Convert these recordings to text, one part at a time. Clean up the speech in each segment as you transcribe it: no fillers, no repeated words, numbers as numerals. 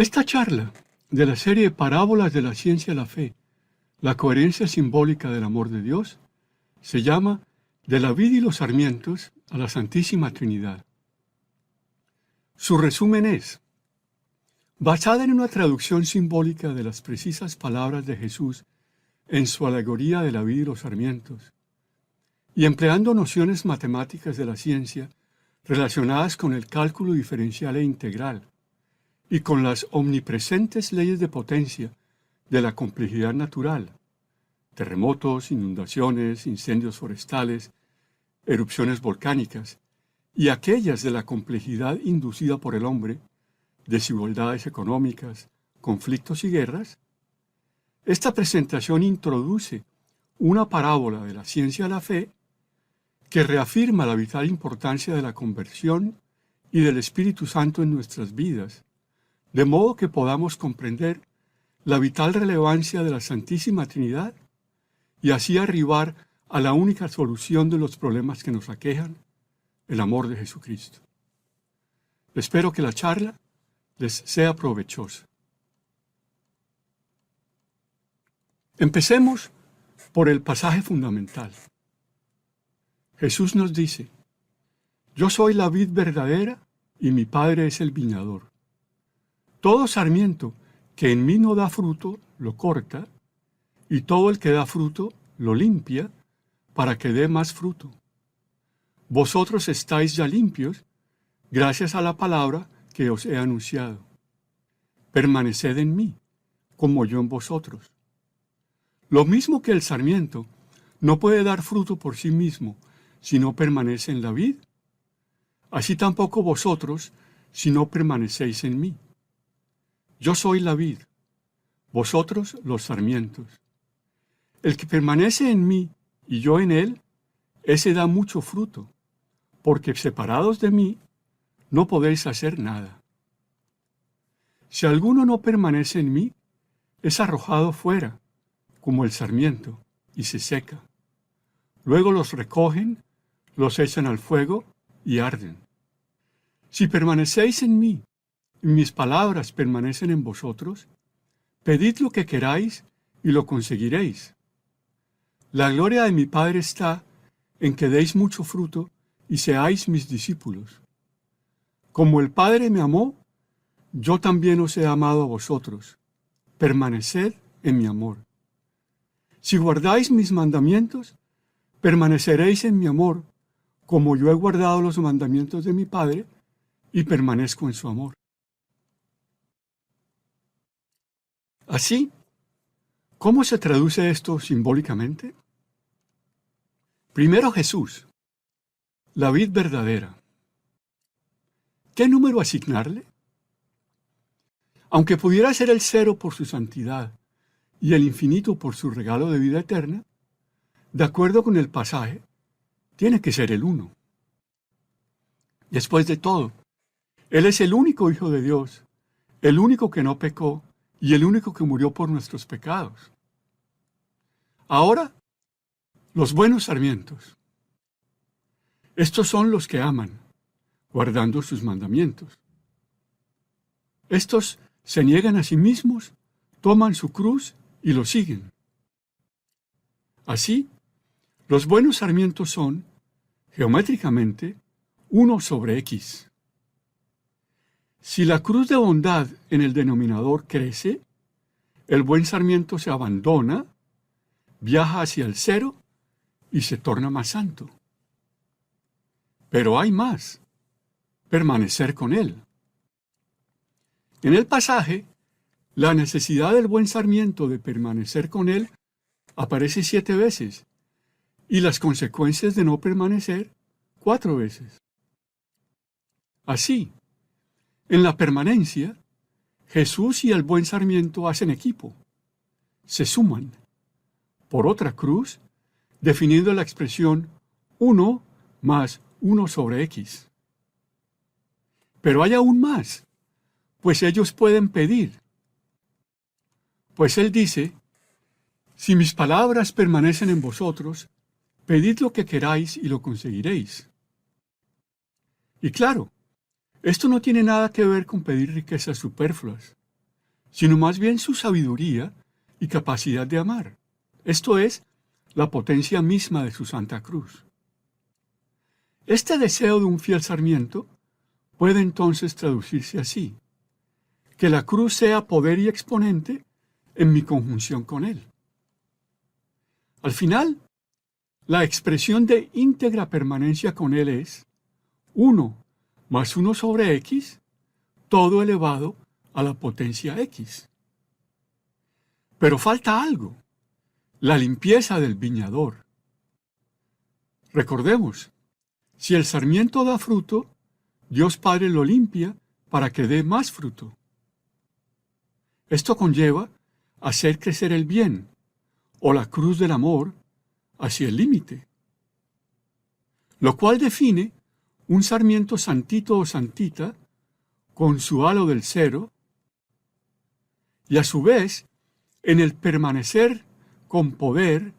Esta charla de la serie de Parábolas de la Ciencia y la Fe, la coherencia simbólica del amor de Dios, se llama De la vid y los sarmientos a la Santísima Trinidad. Su resumen es: basada en una traducción simbólica de las precisas palabras de Jesús en su alegoría de la vid y los sarmientos, y empleando nociones matemáticas de la ciencia relacionadas con el cálculo diferencial e integral, y con las omnipresentes leyes de potencia de la complejidad natural, terremotos, inundaciones, incendios forestales, erupciones volcánicas, y aquellas de la complejidad inducida por el hombre, desigualdades económicas, conflictos y guerras, esta presentación introduce una parábola de la ciencia a la fe que reafirma la vital importancia de la conversión y del Espíritu Santo en nuestras vidas, de modo que podamos comprender la vital relevancia de la Santísima Trinidad y así arribar a la única solución de los problemas que nos aquejan, el amor de Jesucristo. Espero que la charla les sea provechosa. Empecemos por el pasaje fundamental. Jesús nos dice: yo soy la vid verdadera y mi Padre es el viñador. Todo sarmiento que en mí no da fruto, lo corta, y todo el que da fruto, lo limpia, para que dé más fruto. Vosotros estáis ya limpios, gracias a la palabra que os he anunciado. Permaneced en mí, como yo en vosotros. Lo mismo que el sarmiento no puede dar fruto por sí mismo si no permanece en la vid, así tampoco vosotros si no permanecéis en mí. Yo soy la vid, vosotros los sarmientos. El que permanece en mí y yo en él, ese da mucho fruto, porque separados de mí no podéis hacer nada. Si alguno no permanece en mí, es arrojado fuera, como el sarmiento, y se seca. Luego los recogen, los echan al fuego y arden. Si permanecéis en mí, y mis palabras permanecen en vosotros, pedid lo que queráis y lo conseguiréis. La gloria de mi Padre está en que deis mucho fruto y seáis mis discípulos. Como el Padre me amó, yo también os he amado a vosotros. Permaneced en mi amor. Si guardáis mis mandamientos, permaneceréis en mi amor, como yo he guardado los mandamientos de mi Padre y permanezco en su amor. Así, ¿cómo se traduce esto simbólicamente? Primero Jesús, la vid verdadera. ¿Qué número asignarle? Aunque pudiera ser el 0 por su santidad y el infinito por su regalo de vida eterna, de acuerdo con el pasaje, tiene que ser el 1. Después de todo, Él es el único Hijo de Dios, el único que no pecó y el único que murió por nuestros pecados. Ahora, los buenos sarmientos. Estos son los que aman, guardando sus mandamientos. Estos se niegan a sí mismos, toman su cruz y lo siguen. Así, los buenos sarmientos son, geométricamente, 1 sobre X. Si la cruz de bondad en el denominador crece, el buen sarmiento se abandona, viaja hacia el 0 y se torna más santo. Pero hay más: permanecer con él. En el pasaje, la necesidad del buen sarmiento de permanecer con él aparece 7 veces y las consecuencias de no permanecer 4 veces. Así, en la permanencia, Jesús y el buen sarmiento hacen equipo, se suman, por otra cruz, definiendo la expresión 1 más 1 sobre X. Pero hay aún más, pues ellos pueden pedir. Pues Él dice: si mis palabras permanecen en vosotros, pedid lo que queráis y lo conseguiréis. Y claro, esto no tiene nada que ver con pedir riquezas superfluas, sino más bien su sabiduría y capacidad de amar. Esto es, la potencia misma de su Santa Cruz. Este deseo de un fiel sarmiento puede entonces traducirse así: que la cruz sea poder y exponente en mi conjunción con él. Al final, la expresión de íntegra permanencia con él es 1 más 1 sobre x, todo elevado a la potencia x. Pero falta algo: la limpieza del viñador. Recordemos, si el sarmiento da fruto, Dios Padre lo limpia para que dé más fruto. Esto conlleva hacer crecer el bien, o la cruz del amor, hacia el límite, lo cual define un sarmiento santito o santita con su halo del cero, y a su vez, en el permanecer con poder,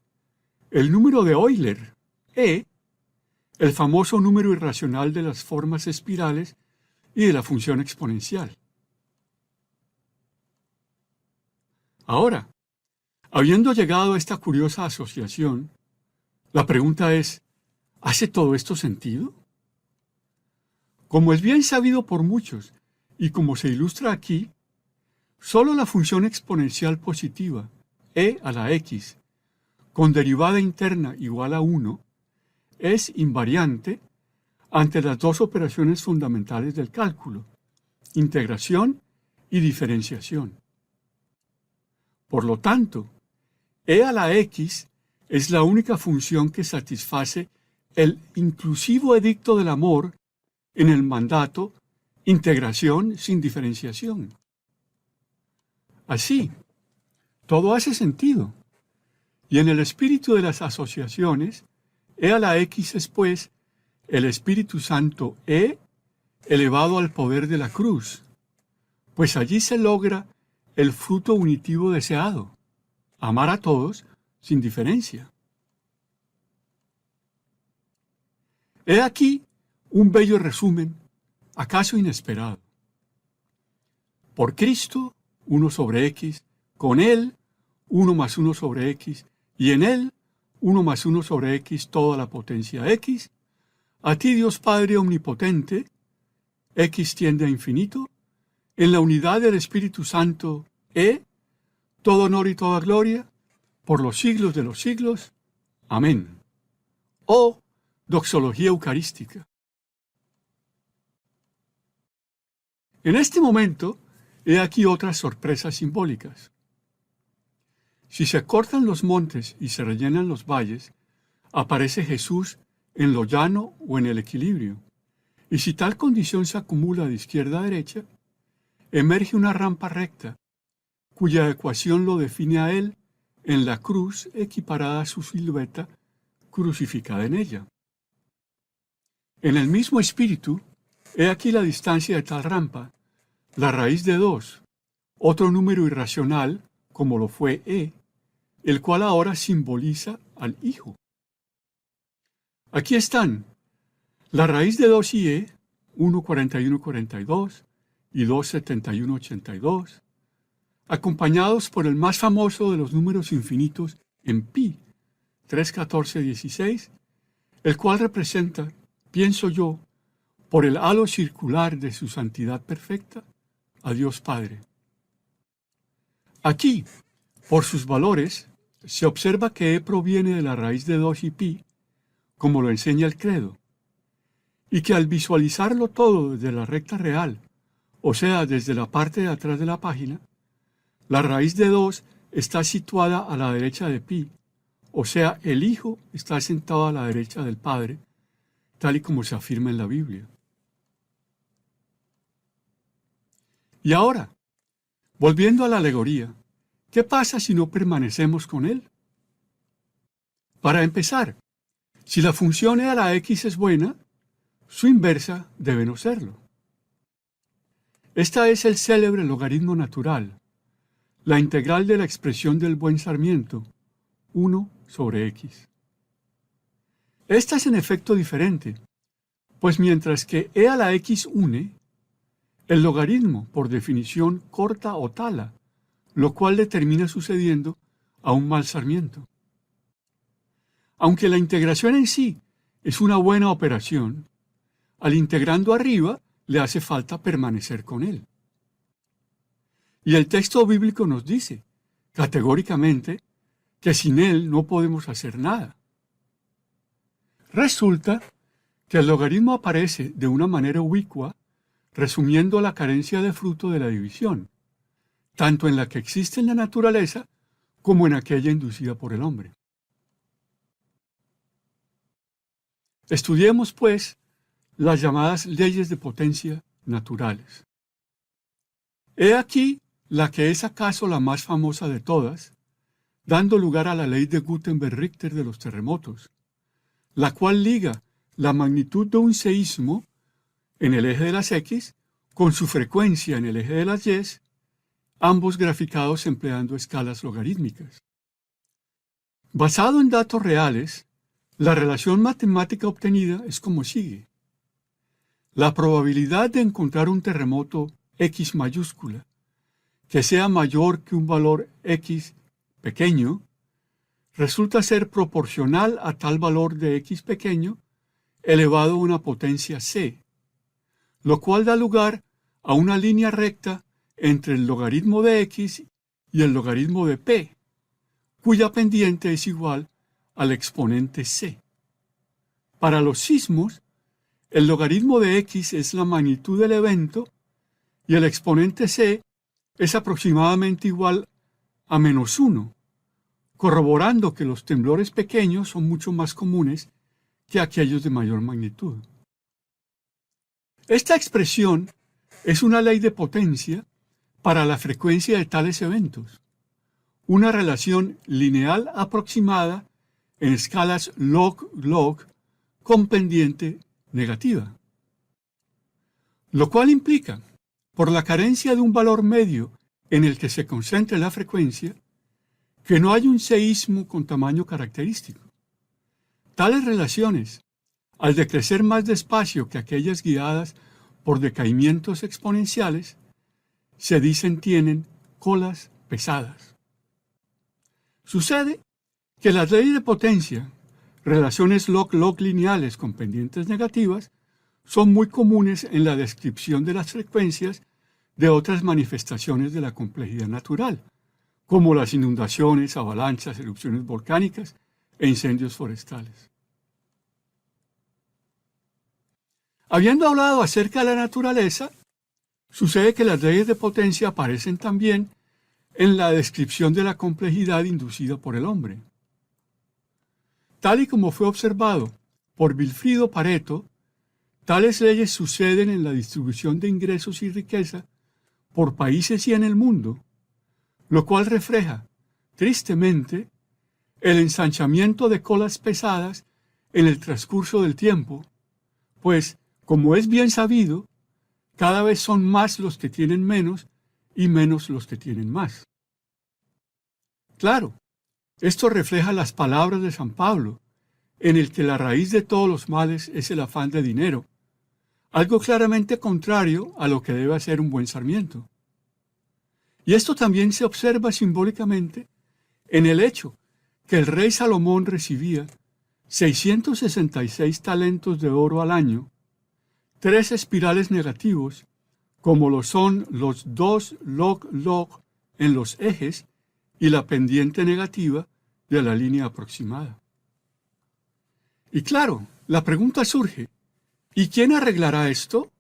el número de Euler, E, el famoso número irracional de las formas espirales y de la función exponencial. Ahora, habiendo llegado a esta curiosa asociación, la pregunta es, ¿hace todo esto sentido? Como es bien sabido por muchos, y como se ilustra aquí, solo la función exponencial positiva, e a la x, con derivada interna igual a 1, es invariante ante las dos operaciones fundamentales del cálculo, integración y diferenciación. Por lo tanto, e a la x es la única función que satisface el inclusivo edicto del amor en el mandato integración sin diferenciación. Así, todo hace sentido, y en el espíritu de las asociaciones, e a la x es pues el Espíritu Santo E elevado al poder de la cruz, pues allí se logra el fruto unitivo deseado, amar a todos sin diferencia. He aquí un bello resumen, acaso inesperado. Por Cristo, 1 sobre x, con Él, 1 más 1 sobre x, y en Él, 1 más 1 sobre x, toda la potencia x, a ti Dios Padre Omnipotente, x tiende a infinito, en la unidad del Espíritu Santo, todo honor y toda gloria, por los siglos de los siglos. Amén. Oh, doxología eucarística. En este momento, he aquí otras sorpresas simbólicas. Si se cortan los montes y se rellenan los valles, aparece Jesús en lo llano o en el equilibrio. Y si tal condición se acumula de izquierda a derecha, emerge una rampa recta, cuya ecuación lo define a él en la cruz equiparada a su silueta crucificada en ella. En el mismo espíritu, he aquí la distancia de tal rampa, la raíz de 2, otro número irracional, como lo fue E, el cual ahora simboliza al Hijo. Aquí están la raíz de 2 y E, 1,41,42 y 2,71,82, acompañados por el más famoso de los números infinitos en pi, 3,14,16, el cual representa, pienso yo, por el halo circular de su santidad perfecta, a Dios Padre. Aquí, por sus valores, se observa que E proviene de la raíz de 2 y pi, como lo enseña el credo, y que al visualizarlo todo desde la recta real, o sea, desde la parte de atrás de la página, la raíz de 2 está situada a la derecha de pi, o sea, el Hijo está sentado a la derecha del Padre, tal y como se afirma en la Biblia. Y ahora, volviendo a la alegoría, ¿qué pasa si no permanecemos con él? Para empezar, si la función e a la x es buena, su inversa debe no serlo. Esta es el célebre logaritmo natural, la integral de la expresión del buen sarmiento, 1 sobre x. Esta es en efecto diferente, pues mientras que e a la x une, el logaritmo, por definición, corta o tala lo cual le termina sucediendo a un mal sarmiento. Aunque la integración en sí es una buena operación, al integrando arriba le hace falta permanecer con él. Y el texto bíblico nos dice, categóricamente, que sin él no podemos hacer nada. Resulta que el logaritmo aparece de una manera ubicua, resumiendo la carencia de fruto de la división, tanto en la que existe en la naturaleza como en aquella inducida por el hombre. Estudiemos, pues, las llamadas leyes de potencia naturales. He aquí la que es acaso la más famosa de todas, dando lugar a la ley de Gutenberg-Richter de los terremotos, la cual liga la magnitud de un seísmo en el eje de las X con su frecuencia en el eje de las Y, ambos graficados empleando escalas logarítmicas. Basado en datos reales, la relación matemática obtenida es como sigue. La probabilidad de encontrar un terremoto X mayúscula que sea mayor que un valor X pequeño resulta ser proporcional a tal valor de X pequeño elevado a una potencia C, lo cual da lugar a una línea recta entre el logaritmo de X y el logaritmo de P, cuya pendiente es igual al exponente C. Para los sismos, el logaritmo de X es la magnitud del evento y el exponente C es aproximadamente igual a -1, corroborando que los temblores pequeños son mucho más comunes que aquellos de mayor magnitud. Esta expresión es una ley de potencia para la frecuencia de tales eventos, una relación lineal aproximada en escalas log-log con pendiente negativa. Lo cual implica, por la carencia de un valor medio en el que se concentre la frecuencia, que no hay un seísmo con tamaño característico. Tales relaciones, al decrecer más despacio que aquellas guiadas por decaimientos exponenciales, se dicen tienen colas pesadas. Sucede que las leyes de potencia, relaciones log-log lineales con pendientes negativas, son muy comunes en la descripción de las frecuencias de otras manifestaciones de la complejidad natural, como las inundaciones, avalanchas, erupciones volcánicas e incendios forestales. Habiendo hablado acerca de la naturaleza, sucede que las leyes de potencia aparecen también en la descripción de la complejidad inducida por el hombre. Tal y como fue observado por Vilfrido Pareto, tales leyes suceden en la distribución de ingresos y riqueza por países y en el mundo, lo cual refleja, tristemente, el ensanchamiento de colas pesadas en el transcurso del tiempo, pues, como es bien sabido, cada vez son más los que tienen menos y menos los que tienen más. Claro, esto refleja las palabras de San Pablo, en el que la raíz de todos los males es el afán de dinero, algo claramente contrario a lo que debe hacer un buen sarmiento. Y esto también se observa simbólicamente en el hecho que el rey Salomón recibía 666 talentos de oro al año, 3 espirales negativos, como lo son los 2 log-log en los ejes y la pendiente negativa de la línea aproximada. Y claro, la pregunta surge, ¿y quién arreglará esto?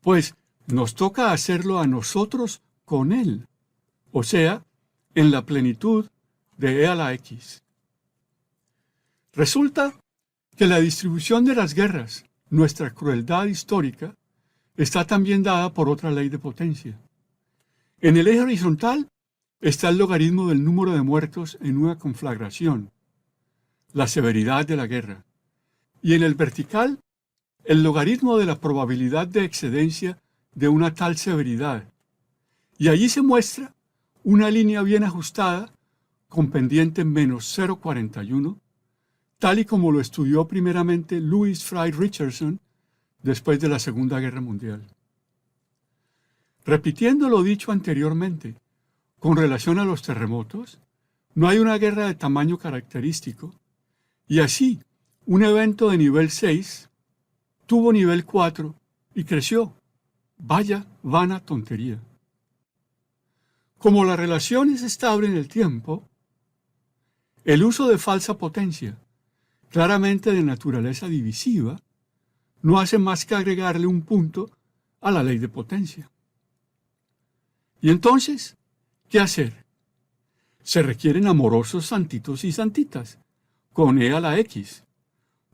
Pues nos toca hacerlo a nosotros con él, o sea, en la plenitud de E a la X. Resulta que la distribución de las guerras, nuestra crueldad histórica, está también dada por otra ley de potencia. En el eje horizontal está el logaritmo del número de muertos en una conflagración, la severidad de la guerra, y en el vertical el logaritmo de la probabilidad de excedencia de una tal severidad, y allí se muestra una línea bien ajustada con pendiente menos 0,41, tal y como lo estudió primeramente Louis Fry Richardson después de la Segunda Guerra Mundial. Repitiendo lo dicho anteriormente, con relación a los terremotos, no hay una guerra de tamaño característico, y así, un evento de nivel 6 tuvo nivel 4 y creció. Vaya vana tontería. Como la relación es estable en el tiempo, el uso de falsa potencia, claramente de naturaleza divisiva, no hace más que agregarle un punto a la ley de potencia. Y entonces, ¿qué hacer? Se requieren amorosos santitos y santitas, con E a la X,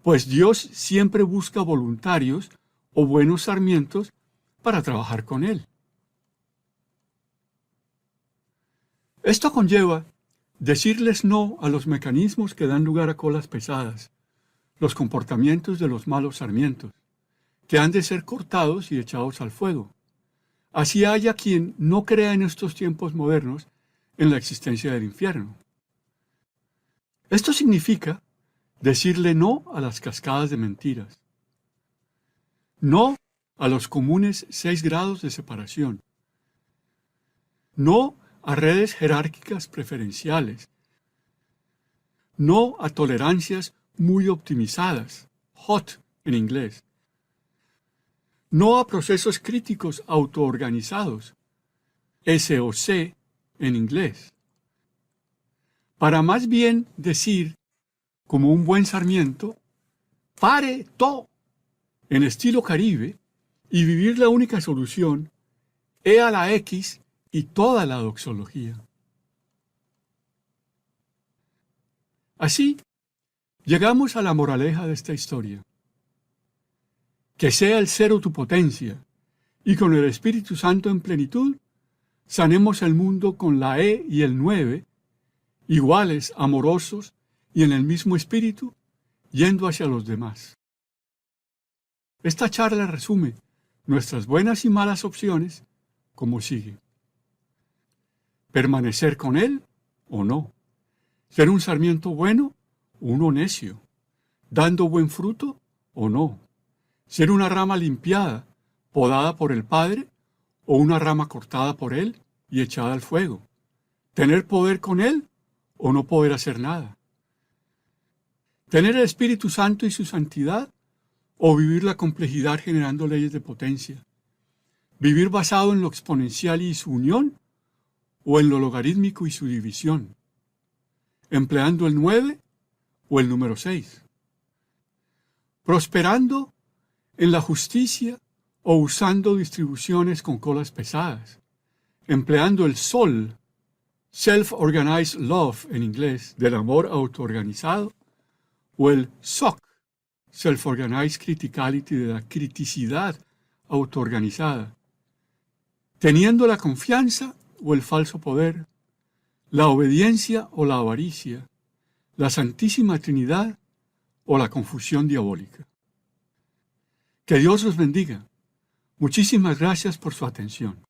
pues Dios siempre busca voluntarios o buenos sarmientos para trabajar con Él. Esto conlleva decirles no a los mecanismos que dan lugar a colas pesadas, los comportamientos de los malos sarmientos, que han de ser cortados y echados al fuego. Así haya quien no crea en estos tiempos modernos en la existencia del infierno. Esto significa decirle no a las cascadas de mentiras, no a los comunes 6 grados de separación, no a redes jerárquicas preferenciales, no a tolerancias muy optimizadas, hot en inglés, no a procesos críticos autoorganizados, SOC en inglés, para más bien decir, como un buen sarmiento, pare todo en estilo caribe y vivir la única solución, E a la X y toda la doxología. Así, llegamos a la moraleja de esta historia. Que sea el cero tu potencia, y con el Espíritu Santo en plenitud, sanemos el mundo con la E y el 9, iguales, amorosos y en el mismo espíritu, yendo hacia los demás. Esta charla resume nuestras buenas y malas opciones como sigue. Permanecer con Él o no. Ser un sarmiento bueno o uno necio. Dando buen fruto o no. Ser una rama limpiada, podada por el Padre, o una rama cortada por Él y echada al fuego. Tener poder con Él o no poder hacer nada. Tener el Espíritu Santo y su santidad o vivir la complejidad generando leyes de potencia. Vivir basado en lo exponencial y su unión o en lo logarítmico y su división. Empleando el 9 o el número 6. Prosperando en la justicia o usando distribuciones con colas pesadas, empleando el sol, self-organized love en inglés, del amor autoorganizado, o el SOC, self-organized criticality, de la criticidad autoorganizada, teniendo la confianza o el falso poder, la obediencia o la avaricia, la Santísima Trinidad o la confusión diabólica. Que Dios los bendiga. Muchísimas gracias por su atención.